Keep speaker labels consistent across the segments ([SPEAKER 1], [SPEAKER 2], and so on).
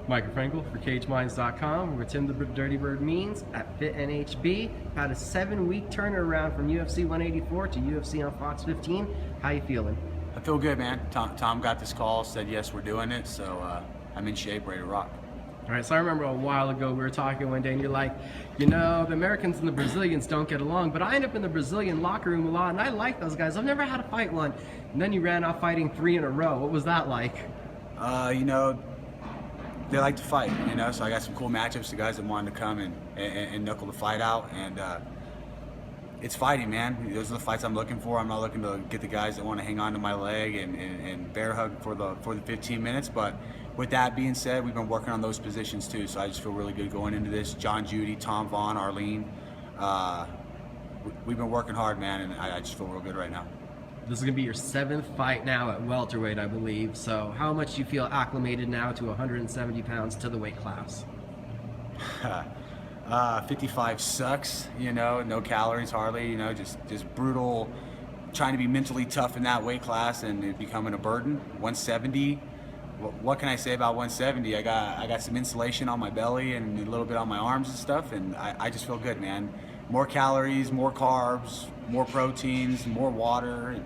[SPEAKER 1] Michael Frankel for CageMinds.com, where Tim the Dirty Bird means at FitNHB. Had a 7-week turnaround from UFC 184 to UFC on Fox 15. How you feeling?
[SPEAKER 2] I feel good, man. Tom got this call, said yes, we're doing it, so I'm in shape, ready to rock.
[SPEAKER 1] All right, so I remember a while ago we were talking one day and you're like, you know, the Americans and the Brazilians don't get along, but I end up in the Brazilian locker room a lot and I like those guys. I've never had to fight one. And then you ran off fighting 3 in a row. What was that like?
[SPEAKER 2] You know, they like to fight, you know, so I got some cool matchups, the guys that wanted to come and knuckle the fight out, and it's fighting, man. Those are the fights I'm looking for. I'm not looking to get the guys that want to hang on to my leg and bear hug for the 15 minutes, but with that being said, we've been working on those positions too, so I just feel really good going into this. John Judy, Tom Vaughn, Arlene, we've been working hard, man, and I just feel real good right now.
[SPEAKER 1] This is going to be your 7th fight now at welterweight, I believe. So how much do you feel acclimated now to 170 pounds to the weight class?
[SPEAKER 2] 55 sucks, you know, no calories hardly, you know, just brutal, trying to be mentally tough in that weight class and it becoming a burden. 170, what can I say about 170? I got some insulation on my belly and a little bit on my arms and stuff, and I just feel good, man. More calories, more carbs, more proteins, more water.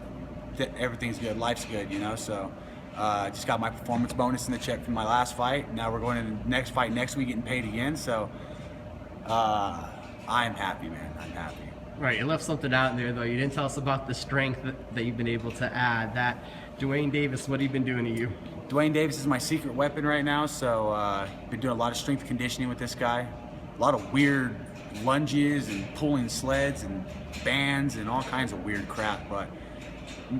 [SPEAKER 2] Everything's good. Life's good, you know. So just got my performance bonus in the check from my last fight. Now we're going to the next fight next week, getting paid again. So I'm happy, man. I'm happy.
[SPEAKER 1] Right, you left something out in there though. You didn't tell us about the strength that you've been able to add. That Dwayne Davis, what have you been doing to you?
[SPEAKER 2] Dwayne Davis is my secret weapon right now. So been doing a lot of strength conditioning with this guy. A lot of weird lunges and pulling sleds and bands and all kinds of weird crap, but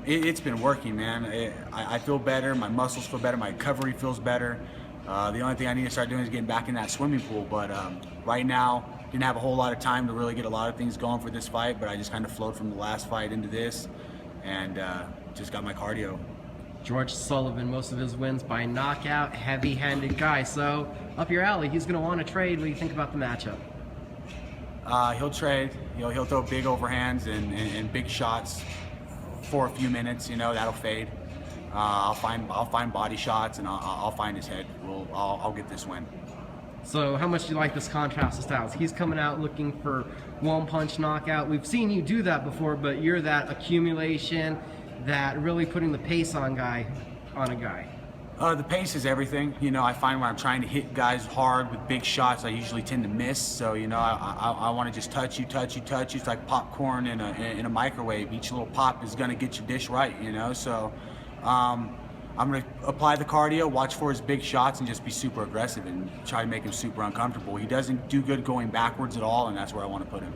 [SPEAKER 2] it's been working, man. I feel better, my muscles feel better, my recovery feels better. The only thing I need to start doing is getting back in that swimming pool, but right now didn't have a whole lot of time to really get a lot of things going for this fight, but I just kind of flowed from the last fight into this and just got my cardio.
[SPEAKER 1] George Sullivan, most of his wins by knockout, heavy-handed guy, so up your alley. He's going to want to trade. What do you think about the matchup?
[SPEAKER 2] He'll trade. He'll throw big overhands and big shots for a few minutes. You know, that'll fade. I'll find body shots and I'll find his head. I'll get this win.
[SPEAKER 1] So how much do you like this contrast of styles? He's coming out looking for one-punch knockout. We've seen you do that before, but you're that accumulation, that really putting the pace on a guy.
[SPEAKER 2] The pace is everything. You know, I find when I'm trying to hit guys hard with big shots, I usually tend to miss. So, you know, I want to just touch you. It's like popcorn in a microwave. Each little pop is going to get your dish right, you know. So I'm going to apply the cardio, watch for his big shots, and just be super aggressive and try to make him super uncomfortable. He doesn't do good going backwards at all, and that's where I want to put him.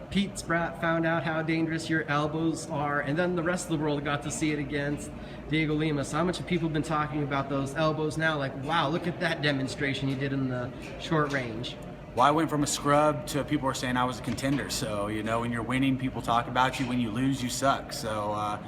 [SPEAKER 1] Pete Spratt found out how dangerous your elbows are, and then the rest of the world got to see it against Dheigo Lima. So how much have people been talking about those elbows now? Like, wow, look at that demonstration you did in the short range.
[SPEAKER 2] Well, I went from a scrub to people are saying I was a contender. So, you know, when you're winning, people talk about you. When you lose, you suck. So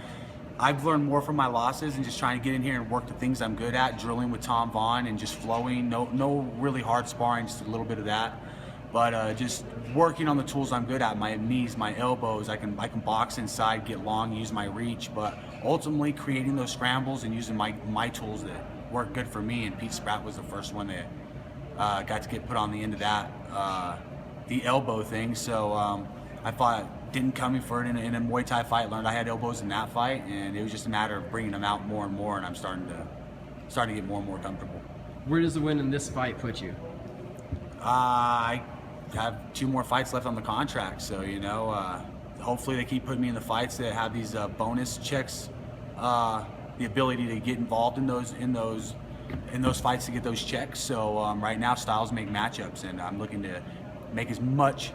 [SPEAKER 2] I've learned more from my losses and just trying to get in here and work the things I'm good at, drilling with Tom Vaughn and just flowing. No really hard sparring, just a little bit of that. But just working on the tools I'm good at, my knees, my elbows, I can box inside, get long, use my reach, but ultimately creating those scrambles and using my tools that work good for me, and Pete Spratt was the first one that got to get put on the end of that, the elbow thing. So I thought didn't come in for it in a Muay Thai fight, learned I had elbows in that fight, and it was just a matter of bringing them out more and more, and I'm starting to get more and more comfortable.
[SPEAKER 1] Where does the win in this fight put you?
[SPEAKER 2] I have 2 more fights left on the contract, so you know, hopefully they keep putting me in the fights that have these bonus checks, the ability to get involved in those fights to get those checks. So right now styles make matchups, and I'm looking to make as much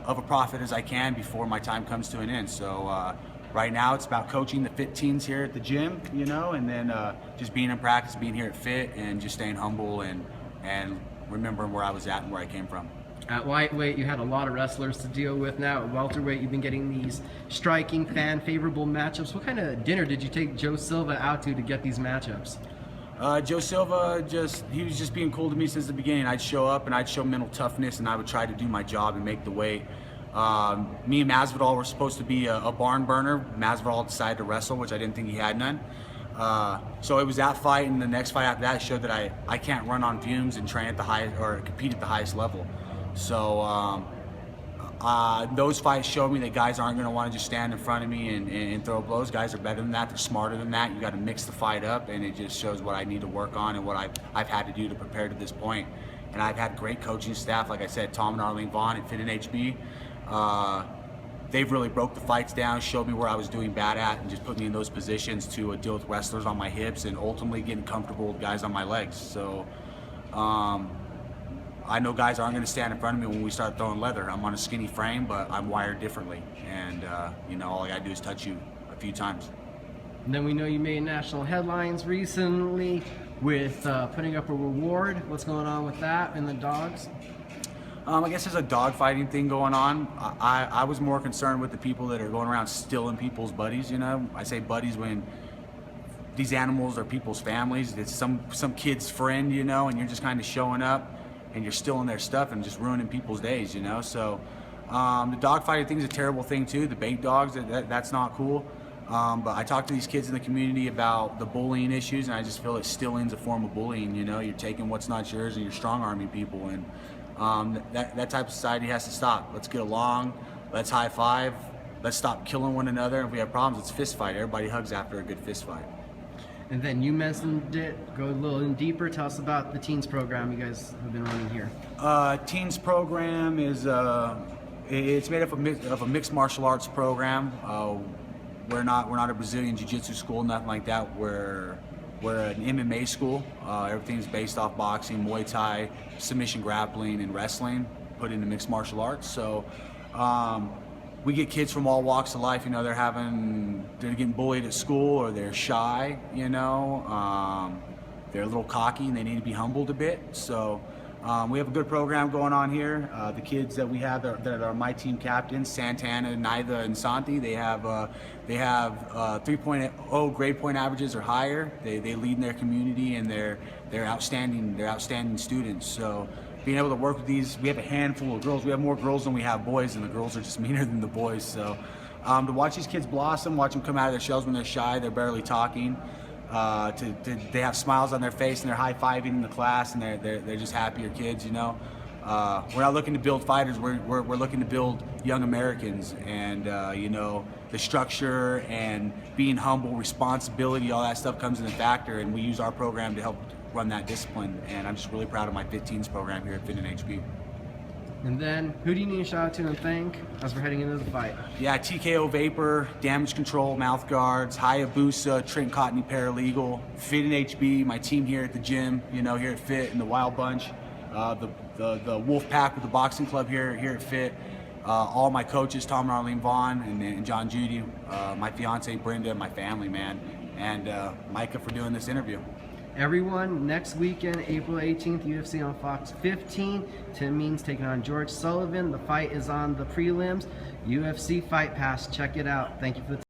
[SPEAKER 2] of a profit as I can before my time comes to an end. So right now it's about coaching the fit teens here at the gym, you know, and then just being in practice, being here at Fit, and just staying humble and remembering where I was at and where I came from.
[SPEAKER 1] At lightweight, you had a lot of wrestlers to deal with. Now at welterweight, you've been getting these striking, fan-favorable matchups. What kind of dinner did you take Joe Silva out to get these matchups?
[SPEAKER 2] Joe Silva, he was just being cool to me since the beginning. I'd show up and I'd show mental toughness, and I would try to do my job and make the weight. Me and Masvidal were supposed to be a barn burner. Masvidal decided to wrestle, which I didn't think he had none. So it was that fight, and the next fight after that showed that I can't run on fumes and train at the highest or compete at the highest level. So those fights showed me that guys aren't going to want to just stand in front of me and throw blows. Guys are better than that. They're smarter than that. You got to mix the fight up, and it just shows what I need to work on and what I've had to do to prepare to this point. And I've had great coaching staff, like I said, Tom and Arlene Vaughn at Fit and HB. They've really broke the fights down, showed me where I was doing bad at, and just put me in those positions to deal with wrestlers on my hips and ultimately getting comfortable with guys on my legs. So I know guys aren't going to stand in front of me when we start throwing leather. I'm on a skinny frame, but I'm wired differently. And, you know, all I got to do is touch you a few times.
[SPEAKER 1] And then we know you made national headlines recently with putting up a reward. What's going on with that and the dogs?
[SPEAKER 2] I guess there's a dog fighting thing going on. I was more concerned with the people that are going around stealing people's buddies, you know. I say buddies when these animals are people's families. It's some kid's friend, you know, and you're just kind of showing up and you're stealing their stuff and just ruining people's days, you know. So the dog fighting thing is a terrible thing too. The bait dogs, that's not cool. But I talk to these kids in the community about the bullying issues, and I just feel that stealing's a form of bullying. You know, you're taking what's not yours and you're strong-arming people, and that type of society has to stop. Let's get along. Let's high five. Let's stop killing one another. If we have problems, let's fist fight. Everybody hugs after a good fist fight.
[SPEAKER 1] And then you mentioned it. Go a little in deeper. Tell us about the teens program you guys have been running here.
[SPEAKER 2] Teens program is it's made up of a mixed martial arts program. We're not a Brazilian jiu-jitsu school, nothing like that. We're an MMA school. Everything's based off boxing, Muay Thai, submission grappling, and wrestling, put into mixed martial arts. So we get kids from all walks of life. You know, they're getting bullied at school, or they're shy. You know, they're a little cocky and they need to be humbled a bit. So we have a good program going on here. The kids that we have that are my team captains, Santana, Naida, and Santi, they have 3.0 grade point averages or higher. They lead in their community, and they're outstanding students. So being able to work with these, we have a handful of girls. We have more girls than we have boys, and the girls are just meaner than the boys. So to watch these kids blossom, watch them come out of their shells when they're shy, they're barely talking. They have smiles on their face and they're high-fiving in the class, and they're just happier kids, you know. We're not looking to build fighters. We're looking to build young Americans, and you know, the structure and being humble, responsibility, all that stuff comes in a factor, and we use our program to help run that discipline. And I'm just really proud of my 15s program here at Fit and HB.
[SPEAKER 1] And then, who do you need to shout out to and thank as we're heading into the fight?
[SPEAKER 2] Yeah, TKO Vapor, Damage Control, Mouth Guards, Hayabusa, Trent Cotney Paralegal, Fit and HB, my team here at the gym, you know, here at Fit, and the Wild Bunch, the Wolf Pack with the boxing club here at Fit, all my coaches, Tom and Arlene Vaughn, and John Judy, my fiance Brenda, my family, man, and Micah for doing this interview.
[SPEAKER 1] Everyone, next weekend, April 18th, UFC on Fox 15. Tim Means taking on George Sullivan. The fight is on the prelims. UFC Fight Pass. Check it out. Thank you for the